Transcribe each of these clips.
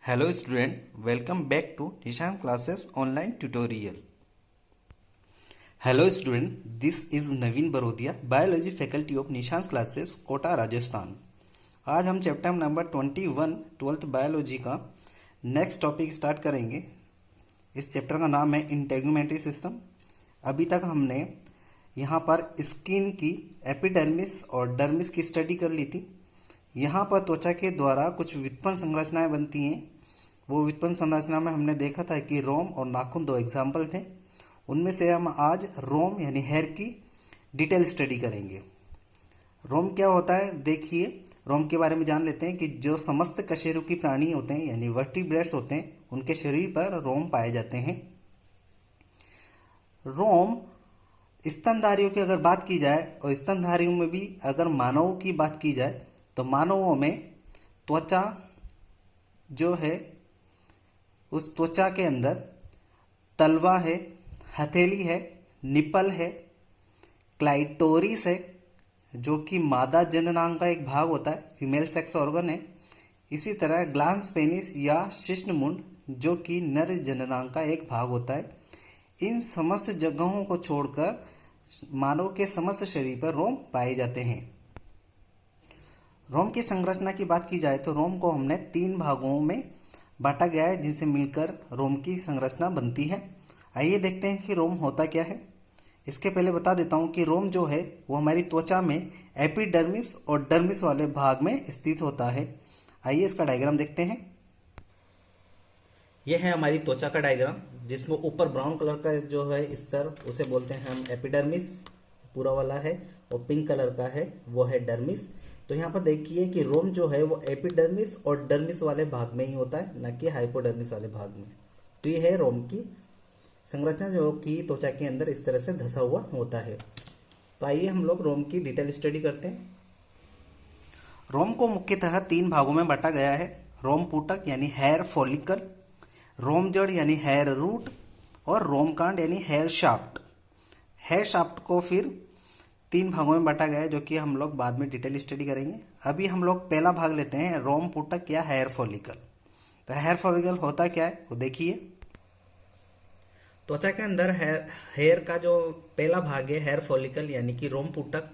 Hello student, welcome back to Nishan classes online tutorial. Hello student, this is Naveen Barodia, biology faculty of Nishan's classes, Kota Rajasthan. आज हम chapter number 21 twelfth biology का next topic start करेंगे। इस chapter का नाम है integumentary system. अभी तक हमने यहाँ पर स्किन की एपिडर्मिस और डर्मिस की स्टडी कर ली थी। यहाँ पर त्वचा के द्वारा कुछ व्युत्पन्न संरचनाएं बनती हैं। वो व्युत्पन्न संरचना में हमने देखा था कि रोम और नाखून दो एग्जाम्पल थे। उनमें से हम आज रोम यानी हेयर की डिटेल स्टडी करेंगे। रोम क्या होता है, देखिए रोम के बारे में जान लेते हैं कि जो समस्त कशेरुकी प्राणी होते हैं यानी वर्टिब्रेट्स होते हैं, उनके शरीर पर रोम पाए जाते हैं। रोम स्तनधारियों की अगर बात की जाए और स्तनधारियों में भी अगर मानवों की बात की जाए तो मानवों में त्वचा जो है, उस त्वचा के अंदर तलवा है, हथेली है, निपल है, क्लाइटोरिस है जो कि मादा जननांग का एक भाग होता है, फीमेल सेक्स ऑर्गन है। इसी तरह ग्लांस पेनिस या शिश्नमुंड जो कि नर जननांग का एक भाग होता है। इन समस्त जगहों को छोड़कर मानव के समस्त शरीर पर रोम पाए जाते हैं। रोम की संरचना की बात की जाए तो रोम को हमने 3 भागों में बांटा गया है, जिनसे मिलकर रोम की संरचना बनती है। आइए देखते हैं कि रोम होता क्या है। इसके पहले बता देता हूँ कि रोम जो है वो हमारी त्वचा में एपिडर्मिस और डर्मिस वाले भाग में स्थित होता है। आइए इसका डायग्राम देखते हैं। यह है हमारी त्वचा का डायग्राम, जिसमें ऊपर ब्राउन कलर का जो है स्तर उसे बोलते हैं हम एपिडर्मिस, पूरा वाला है, और पिंक कलर का है वो है डर्मिस। तो यहाँ पर देखिए कि रोम जो है वो एपिडर्मिस और डर्मिस वाले भाग में ही होता है, न कि हाइपोडर्मिस वाले भाग में। तो ये है रोम की संरचना जो कि त्वचा के अंदर इस तरह से धंसा हुआ होता है। तो आइए हम लोग रोम की डिटेल स्टडी करते हैं। रोम को मुख्यतः 3 भागों में बांटा गया है। रोम पुटक यानी हेयर फॉलिकल, रोम जड़ यानी हेयर रूट, और रोम कांड यानी हेयर शाफ्ट। हेयर शाफ्ट को फिर 3 भागों में बांटा गया है, जो कि हम लोग बाद में डिटेल स्टडी करेंगे। अभी हम लोग पहला भाग लेते हैं, रोम पुटक या हेयर फॉलिकल। तो हेयर फॉलिकल होता क्या है वो देखिए। त्वचा के अंदर हेयर का जो पहला भाग है हेयर फॉलिकल यानी कि रोम पुटक,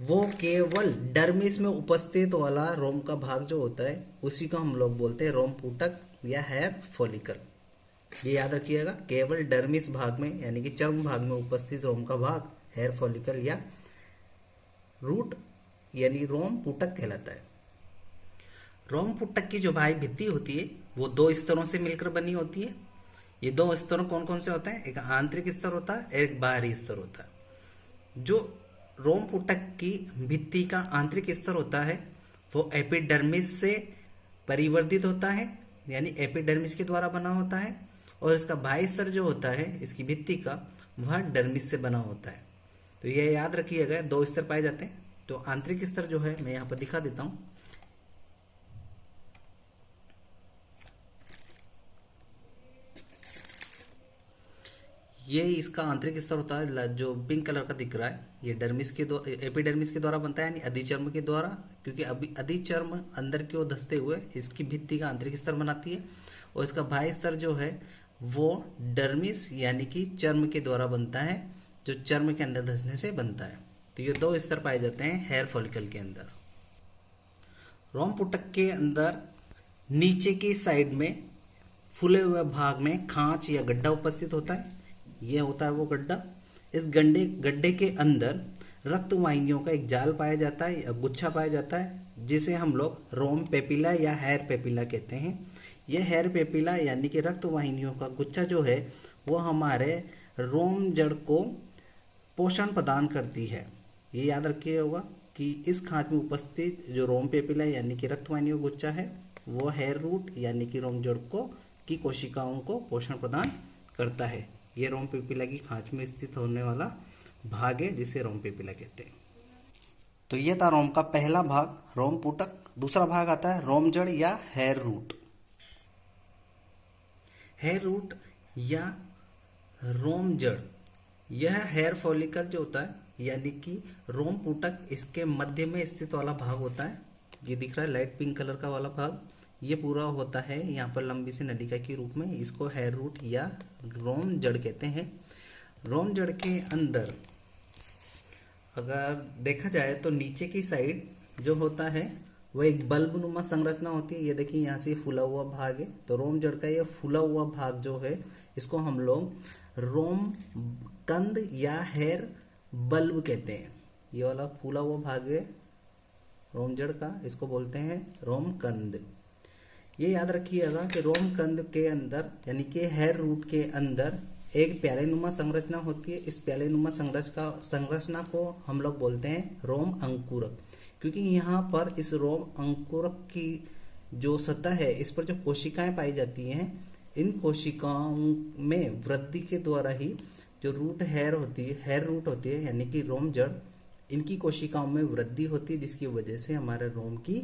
वो केवल डर्मिस में उपस्थित वाला रोम का भाग जो होता है उसी को हम लोग बोलते हैं रोम पुटक या हेयर फॉलिकल। ये याद रखिएगा, केवल डर्मिस भाग में यानी कि चर्म भाग में उपस्थित रोम का भाग हेयर फॉलिकल या रूट यानी रोम पुटक कहलाता है। रोम पुटक की जो बाह्य भित्ति होती है वो 2 स्तरों से मिलकर बनी होती है। ये 2 स्तर कौन कौन से होते हैं? एक आंतरिक स्तर होता है, एक बाहरी स्तर होता है। जो रोम पुटक की भित्ति का आंतरिक स्तर होता है वो एपिडर्मिस से परिवर्धित होता है, यानी एपिडर्मिस के द्वारा बना होता है, और इसका बाह्य स्तर जो होता है इसकी भित्ति का, वह डर्मिस से बना होता है। तो यह याद रखिएगा, 2 स्तर पाए जाते हैं। तो आंतरिक स्तर जो है मैं यहाँ पर दिखा देता हूं। ये इसका आंतरिक स्तर होता है जो पिंक कलर का दिख रहा है, ये डर्मिस के एपिडर्मिस के द्वारा बनता है, यानी अधिचर्म के द्वारा, क्योंकि अभी अधिचर्म अंदर की ओर धंसते हुए इसकी भित्ति का आंतरिक स्तर बनाती है। और इसका बाह्य स्तर जो है वो डर्मिस यानी कि चर्म के द्वारा बनता है, जो चर्म के अंदर धंसने से बनता है। तो ये 2 स्तर पाए जाते हैं हेयर फॉलिकल के अंदर। रोम पुटक के अंदर नीचे की साइड में फूले हुए भाग में खांच या गड्ढा उपस्थित होता है। यह होता है वो गड्ढा। इस गड्ढे के अंदर रक्त वाहिनियों का एक जाल पाया जाता है या गुच्छा पाया जाता है, जिसे हम लोग रोम पेपिला या हेयर पेपिला कहते हैं। यह हेयर पेपिला यानी कि रक्त वाहिनियों का गुच्छा जो है वो हमारे रोम जड़ को पोषण प्रदान करती है। ये याद रखिएगा कि इस खांच में उपस्थित जो रोम पेपिला यानी कि रक्त वाहिनियों का गुच्छा है वो हेयर रूट यानी कि रोम जड़ को की कोशिकाओं को पोषण प्रदान करता है। ये रोम पेपिला की खांच में स्थित होने वाला भाग है, जिसे रोम पेपिला कहते हैं। तो ये था रोम का पहला भाग, रोम पुटक। दूसरा भाग आता है रोम जड़ या हेयर रूट। हेयर रूट या रोम जड़, यह हेयर फॉलिकल जो होता है यानी कि रोम पुटक, इसके मध्य में स्थित वाला भाग होता है। ये दिख रहा है लाइट पिंक कलर का वाला भाग, ये पूरा होता है यहाँ पर लंबी सी नलिका के रूप में। इसको हेयर रूट या रोम जड़ कहते हैं। रोम जड़ के अंदर अगर देखा जाए तो नीचे की साइड जो होता है वो एक बल्ब नुमा संरचना होती है। ये देखिए यहाँ से फूला हुआ भाग है, तो रोम जड़ का ये फूला हुआ भाग जो है इसको हम लोग रोम कंद या हेयर बल्ब कहते हैं। ये वाला फूला हुआ भाग है रोम जड़ का, इसको बोलते हैं रोम कंद। ये याद रखिएगा कि रोम कंद के अंदर यानी कि हेयर रूट के अंदर एक प्यालेनुमा संरचना होती है। इस प्यालेनुमा संरचना को हम लोग बोलते हैं रोम अंकुरक, क्योंकि यहाँ पर इस रोम अंकुरक की जो सतह है इस पर जो कोशिकाएं पाई जाती हैं, इन कोशिकाओं में वृद्धि के द्वारा ही जो रूट हेयर होती है, हेयर रूट होती है यानी कि रोम जड़, इनकी कोशिकाओं में वृद्धि होती है, जिसकी वजह से हमारे रोम की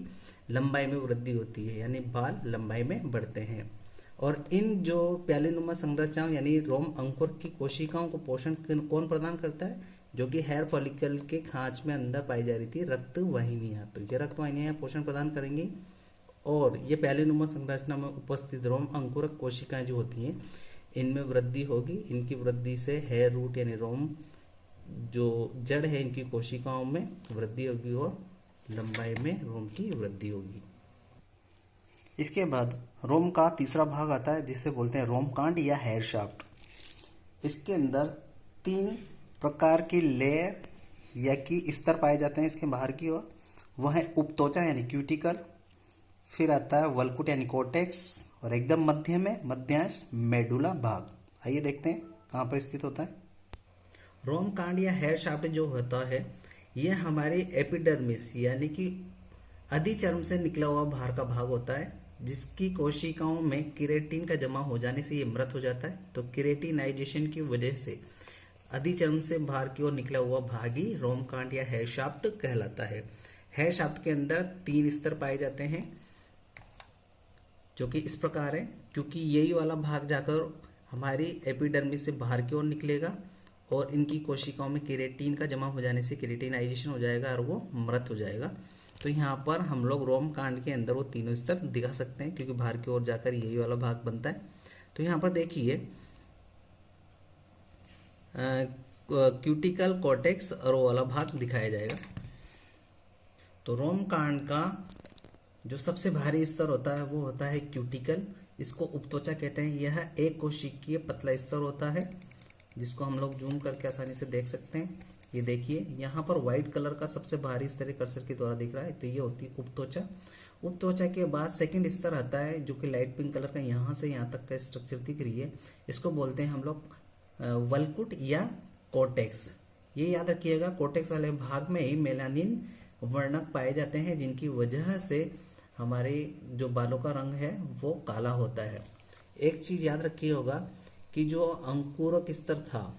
लंबाई में वृद्धि होती है, यानी बाल लंबाई में बढ़ते हैं। और इन जो प्यालेनुमा संरचनाओं यानी रोम अंकुर की कोशिकाओं को पोषण कौन प्रदान करता है? जो कि हेयर फॉलिकल के खांच में अंदर पाई जा रही थी रक्त वाहिनियां। तो ये रक्त वाहिनियां पोषण प्रदान करेंगी और ये प्यालेनुमा संरचना में उपस्थित रोम अंकुरक कोशिकाएं जो होती हैं इनमें वृद्धि होगी। इनकी वृद्धि से हेयर रूट यानी रोम जो जड़ है इनकी कोशिकाओं में वृद्धि होगी और लंबाई में रोम की वृद्धि होगी। इसके बाद रोम का तीसरा भाग आता है जिसे बोलते हैं रोम कांड या हेयर शाफ्ट। इसके अंदर 3 प्रकार की लेयर या कि स्तर पाए जाते हैं इसके बाहर की ओर। वह है उपत्वचा यानी क्यूटिकल, फिर आता है वल्कुट यानी कोर्टेक्स, और एकदम मध्य में मध्यांश मेडुला भाग। आइए देखते हैं कहाँ पर स्थित होता है। रोम कांड या हेयर शाफ्ट जो होता है यह हमारे एपिडर्मिस यानी कि अधिचर्म से निकला हुआ बाहर का भाग होता है, जिसकी कोशिकाओं में केराटिन का जमा हो जाने से ये मृत हो जाता है। तो केराटिनाइजेशन की वजह से अधिचर्म से बाहर की ओर निकला हुआ भाग ही रोम कांड या हेयर शाफ्ट कहलाता है। हेयर शाफ्ट के अंदर 3 स्तर पाए जाते हैं जो कि इस प्रकार है, क्योंकि यही वाला भाग जाकर हमारी एपिडर्मिस से बाहर की ओर निकलेगा और इनकी कोशिकाओं में केराटिन का जमा हो जाने से केराटिनाइजेशन हो जाएगा और वो मृत हो जाएगा। तो यहाँ पर हम लोग रोम कांड के अंदर वो तीनों स्तर दिखा सकते हैं, क्योंकि बाहर की ओर जाकर यही वाला भाग बनता है। तो यहाँ पर देखिए क्यूटिकल, कॉर्टेक्स और वो वाला भाग दिखाया जाएगा। तो रोम कांड का जो सबसे भारी स्तर होता है वो होता है क्यूटिकल। इसको उपत्वचा कहते हैं। यह एक कोशिकीय पतला स्तर होता है जिसको हम लोग जूम करके आसानी से देख सकते हैं। ये देखिए यहाँ पर व्हाइट कलर का सबसे भारी स्तर कर्सर के द्वारा दिख रहा है, तो ये होती है उपत्वचा। उपत्वचा के बाद सेकंड स्तर आता है जो कि लाइट पिंक कलर का यहाँ से यहाँ तक का स्ट्रक्चर दिख रही है। इसको बोलते हैं हम लोग वल्कुट या कोर्टेक्स। ये याद रखिएगा, कोर्टेक्स वाले भाग में ही मेलानिन वर्णक पाए जाते हैं, जिनकी वजह से हमारे जो बालों का रंग है वो काला होता है। एक चीज याद रखिए होगा कि जो अंकुरक स्तर था,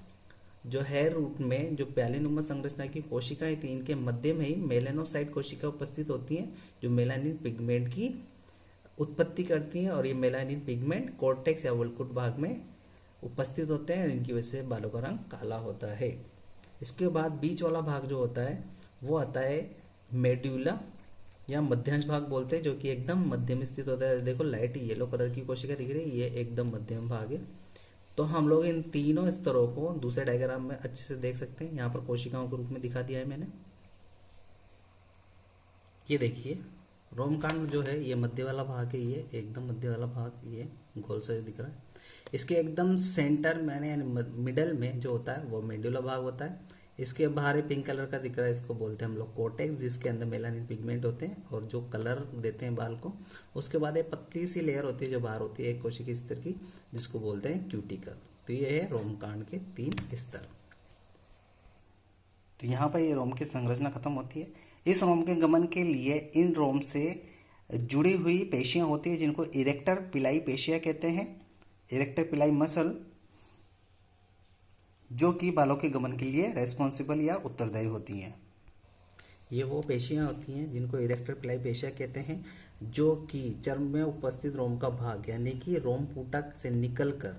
जो हेयर रूट में जो प्यालेनुमा संरचना की कोशिकाएं थी, इनके मध्य में ही मेलानोसाइट कोशिका उपस्थित होती हैं जो मेलानिन पिगमेंट की उत्पत्ति करती हैं, और ये मेलानिन पिगमेंट कोर्टेक्स या वल्कुट भाग में उपस्थित होते हैं, इनकी वजह से बालों का रंग काला होता है। इसके बाद बीच वाला भाग जो होता है वो आता है मेड्यूला या मध्यांश भाग बोलते हैं, जो कि एकदम मध्य में स्थित होता है। देखो लाइट येलो कलर की कोशिका दिख रही है, ये एकदम मध्यम भाग है। तो हम लोग इन तीनों स्तरों को दूसरे डायग्राम में अच्छे से देख सकते हैं। यहाँ पर कोशिकाओं के रूप में दिखा दिया है मैंने। ये देखिए रोमकांड जो है ये मध्य वाला भाग है, ये एकदम मध्य वाला भाग ये गोल से दिख रहा है। इसके एकदम सेंटर मैंने मिडल में जो होता है वो मेडुला भाग होता है। इसके बाहर पिंक कलर का दिख रहा है, इसको बोलते हैं हम लोग कोर्टेक्स, जिसके अंदर मेलानिन पिगमेंट होते हैं और जो कलर देते हैं बाल को। उसके बाद एक पतली सी लेयर होती है जो बाहर होती है एक कोशिका स्तर की, जिसको बोलते हैं क्यूटिकल। तो ये है रोमकांड के 3 स्तर। तो यहाँ पर ये रोम की संरचना खत्म होती है। इस रोम के गमन के लिए इन रोम से जुड़ी हुई पेशियां होती है जिनको इरेक्टर पिलाई पेशियां कहते हैं। इरेक्टर पिलाई मसल जो कि बालों के गमन के लिए रेस्पॉन्सिबल या उत्तरदायी होती हैं। ये वो पेशियां होती हैं जिनको इरेक्टर पिलाई पेशियां कहते हैं, जो कि चर्म में उपस्थित रोम का भाग यानी कि रोम पुटक से निकलकर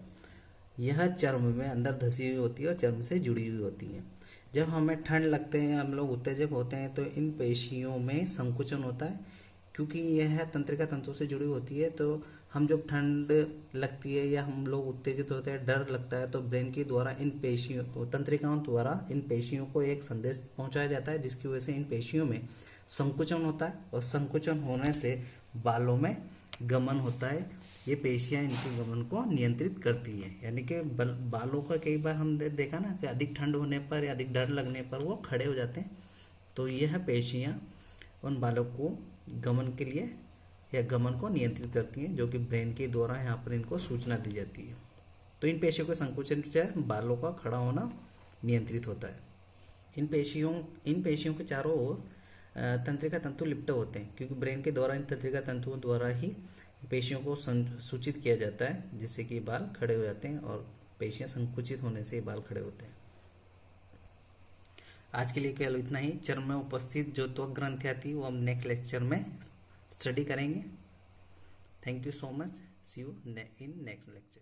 यह चर्म में अंदर धसी हुई होती है और चर्म से जुड़ी हुई होती है। जब हमें ठंड लगते हैं, हम लोग उत्तेजक होते हैं, तो इन पेशियों में संकुचन होता है, क्योंकि यह तंत्रिका तंतु से जुड़ी होती है, तो हम जब ठंड लगती है या हम लोग उत्तेजित होते हैं, डर लगता है, तो ब्रेन के द्वारा इन पेशियों तंत्रिकाओं द्वारा इन पेशियों को एक संदेश पहुंचाया जाता है, जिसकी वजह से इन पेशियों में संकुचन होता है और संकुचन होने से बालों में गमन होता है। ये पेशियां इनके गमन को नियंत्रित करती है। यानी कि बालों का कई बार हम देखा ना कि अधिक ठंड होने पर या अधिक डर लगने पर वो खड़े हो जाते हैं, तो यह पेशियां उन बालों को गमन के लिए या गमन को नियंत्रित करती हैं, जो कि ब्रेन के द्वारा यहाँ पर इनको सूचना दी जाती है। तो इन पेशियों के संकुचन से बालों का खड़ा होना नियंत्रित होता है। इन पेशियों के चारों ओर तंत्रिका तंतु लिपटे होते हैं, क्योंकि ब्रेन के द्वारा इन तंत्रिका तंतुओं द्वारा ही पेशियों को सूचित किया जाता है, जिससे कि बाल खड़े हो जाते हैं और पेशियां संकुचित होने से बाल खड़े होते हैं। आज के लिए केवल इतना ही। चर्म में उपस्थित जो त्वक ग्रंथियां थी वो हम नेक्स्ट लेक्चर में स्टडी करेंगे। Thank you so much. See you in next lecture.